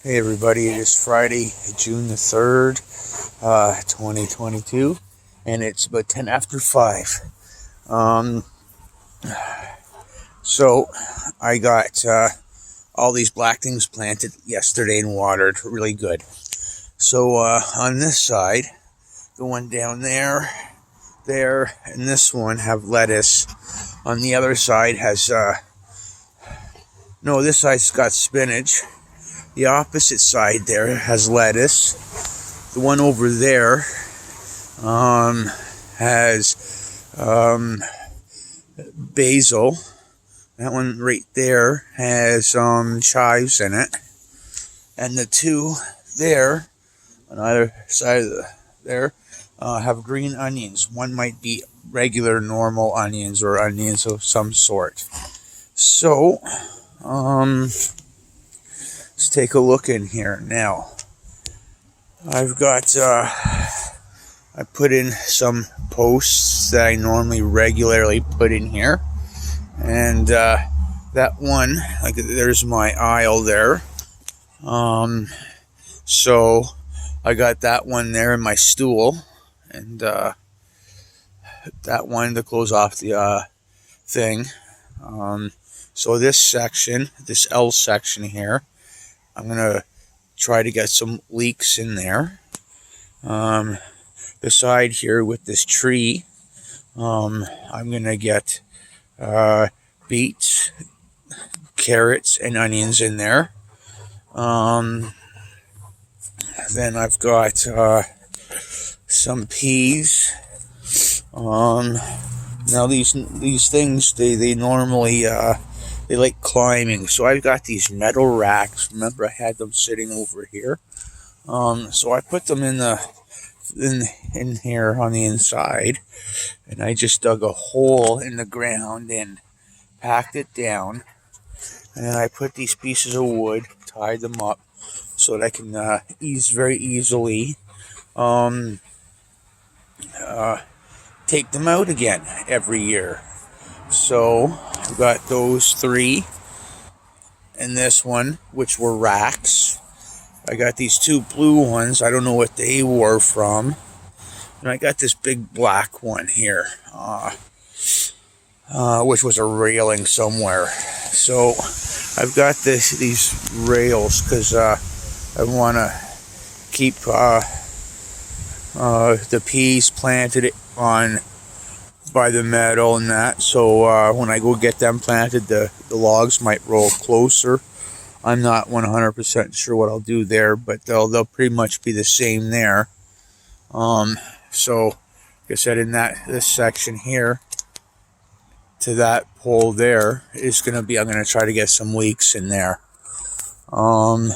Hey everybody, it is Friday, June the 3rd, 2022, and it's about 10 after 5. Um, so, I got all these black things planted yesterday and watered really good. So, on this side, the one down there, and this one have lettuce. On the other side has, no, this side's got spinach. The opposite side there has lettuce. The one over there has basil. That one right there has chives in it. And the two there, on either side of there, have green onions. One might be regular, normal onions or onions of some sort. So, let's take a look in here now. I've got, I put in some posts that I normally regularly put in here. And that one, like there's my aisle there. So I got that one there in my stool. And that one to close off the thing. So this section, this L section here, I'm going to try to get some leeks in there. The side here with this tree, I'm going to get beets, carrots, and onions in there. Then I've got some peas. Now these things, they normally they like climbing, so I've got these metal racks. Remember, I had them sitting over here. So I put them in here on the inside, and I just dug a hole in the ground and packed it down. And then I put these pieces of wood, tied them up so that I can very easily take them out again every year. So I've got those three and this one, which were racks. I got these two blue ones. I don't know what they were from. And I got this big black one here, which was a railing somewhere. So I've got these rails because I want to keep the peas planted on by the meadow and that. So when I go get them planted, the logs might roll closer. I'm not 100% sure what I'll do there, but they'll pretty much be the same there. So like I said, in this section here to that pole there is going to be, I'm going to try to get some leeks in there. And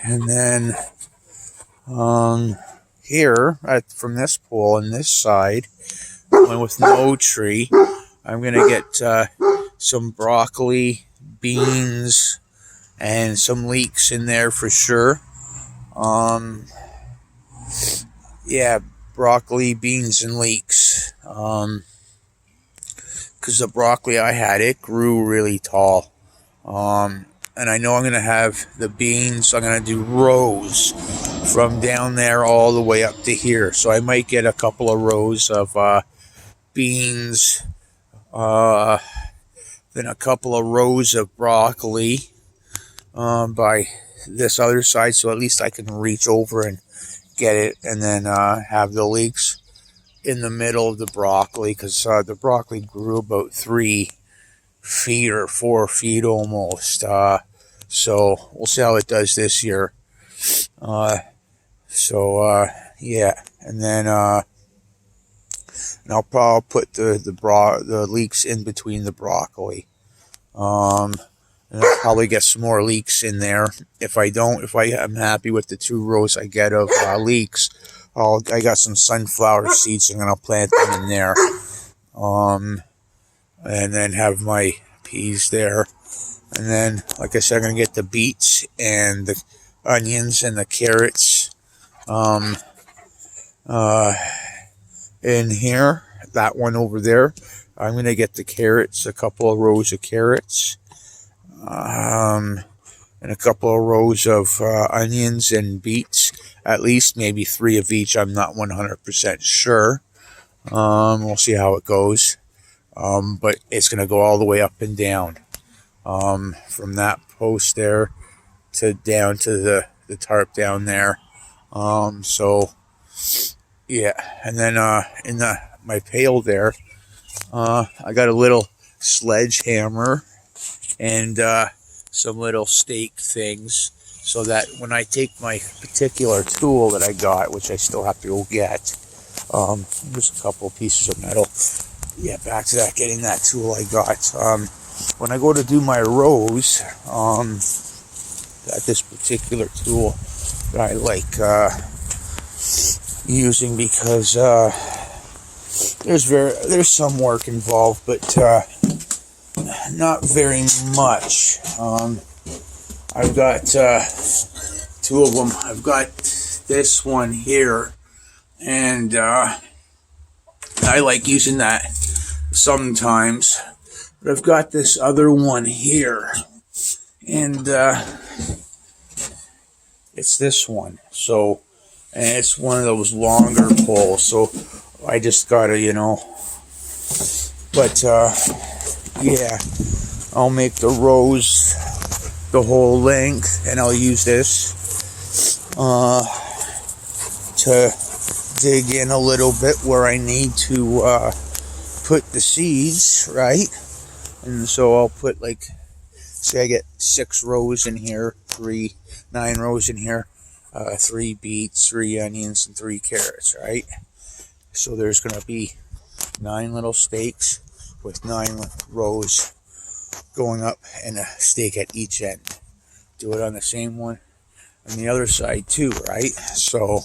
then here from this pole on this side, one with no tree, I'm going to get some broccoli, beans, and some leeks in there for sure. Yeah, broccoli, beans, and leeks. Because the broccoli I had, it grew really tall. And I know I'm going to have the beans, I'm going to do rows from down there all the way up to here. So I might get a couple of rows of beans, then a couple of rows of broccoli by this other side, so at least I can reach over and get it, and then have the leeks in the middle of the broccoli, because the broccoli grew about 3 feet or 4 feet almost. So we'll see how it does this year. Yeah, and then and I'll probably put the leeks in between the broccoli. And I'll probably get some more leeks in there. If I am happy with the 2 rows I get of leeks, I got some sunflower seeds, and I'll plant them in there. And then have my peas there. And then, like I said, I'm going to get the beets and the onions and the carrots in here. That one over there. I'm going to get the carrots, a couple of rows of carrots. and a couple of rows of onions and beets, at least maybe 3 of each. I'm not 100% sure. We'll see how it goes. But it's going to go all the way up and down, from that post there to down to the tarp down there. So yeah, and then in my pail there, I got a little sledgehammer and some little stake things, so that when I take my particular tool that I got, which I still have to go get, there's a couple pieces of metal. Yeah, back to that, getting that tool I got. When I go to do my rows, got this particular tool that I like using, because there's some work involved, but not very much. I've got 2 of them. I've got this one here, and I like using that sometimes. But I've got this other one here, and it's this one. So, and it's one of those longer poles. So I just gotta, But yeah, I'll make the rows the whole length, and I'll use this to dig in a little bit where I need to put the seeds, right? And so I'll put, like, say I get 6 rows in here, 9 rows in here, 3 beets, 3 onions, and 3 carrots, right? So there's going to be 9 little stakes with 9 rows going up, and a stake at each end. Do it on the same one on the other side too, right? So,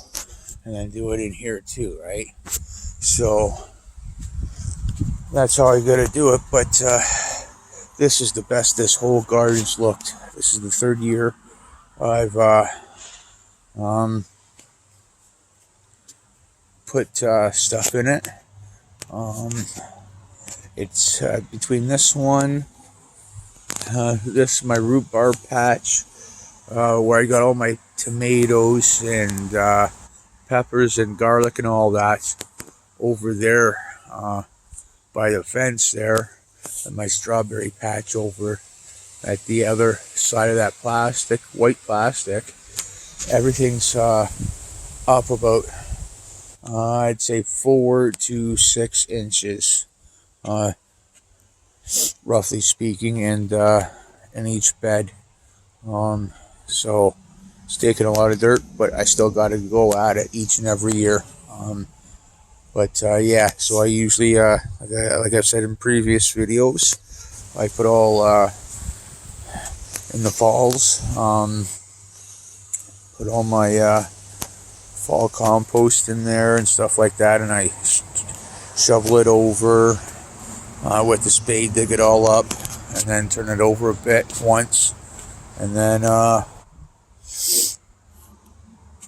and then do it in here too, right? So that's how I gotta do it. But this is the best this whole garden's looked. This is the 3rd year I've put stuff in it. It's between this one, this my rhubarb patch, where I got all my tomatoes and peppers and garlic and all that over there by the fence there, and my strawberry patch over at the other side of that plastic, white plastic. Everything's up about I'd say 4 to 6 inches, roughly speaking, and in each bed. So it's taking a lot of dirt, but I still got to go at it each and every year. But yeah, so I usually, like I've said in previous videos, I put all in the falls, put all my fall compost in there and stuff like that, and I shovel it over with the spade, dig it all up, and then turn it over a bit once, and then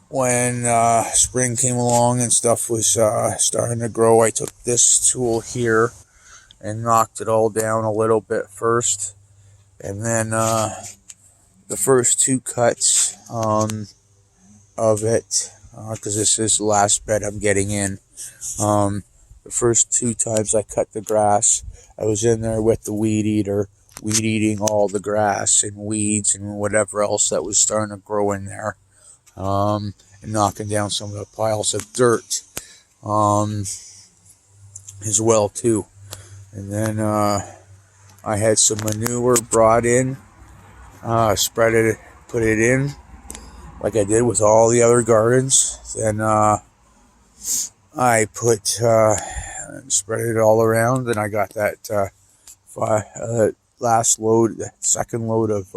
when spring came along and stuff was starting to grow, I took this tool here and knocked it all down a little bit first, and then the first 2 cuts of it, because this is the last bed I'm getting in, the first 2 times I cut the grass, I was in there with the weed eater, weed eating all the grass and weeds and whatever else that was starting to grow in there, and knocking down some of the piles of dirt as well too. And then I had some manure brought in, spread it, put it in like I did with all the other gardens. Then I put spread it all around, and I got that last load, the second load of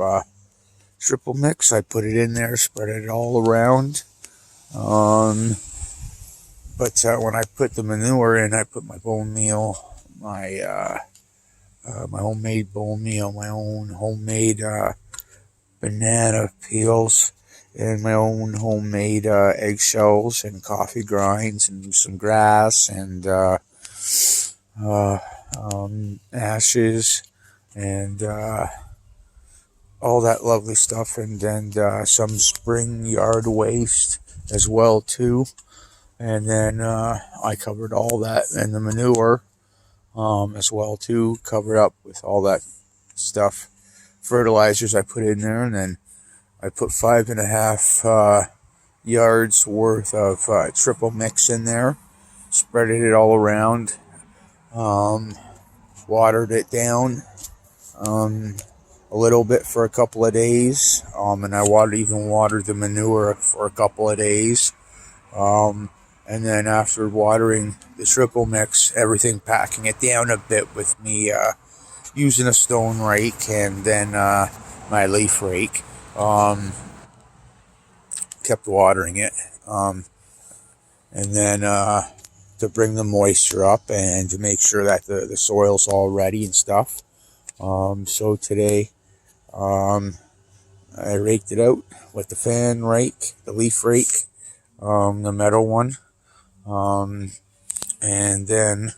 triple mix. I put it in there, spread it all around. But when I put the manure in, I put my bone meal, my homemade bone meal, my own homemade banana peels, and my own homemade eggshells and coffee grinds and some grass and ashes and all that lovely stuff, and then some spring yard waste as well too. And then I covered all that and the manure as well too, covered up with all that stuff, fertilizers I put in there, and then I put 5.5 yards worth of triple mix in there, spreaded it all around, watered it down a little bit for a couple of days, and I even watered the manure for a couple of days. And then after watering the triple mix, everything, packing it down a bit with me using a stone rake and then my leaf rake. Kept watering it. And then to bring the moisture up and to make sure that the soil's all ready and stuff. So today I raked it out with the fan rake, the leaf rake, the metal one. And then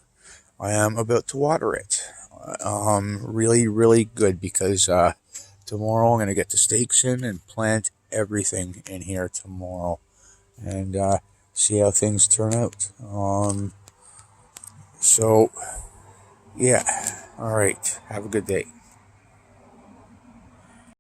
I am about to water it. Really, really good, because tomorrow I'm going to get the stakes in and plant everything in here tomorrow, and see how things turn out. So, yeah. All right. Have a good day.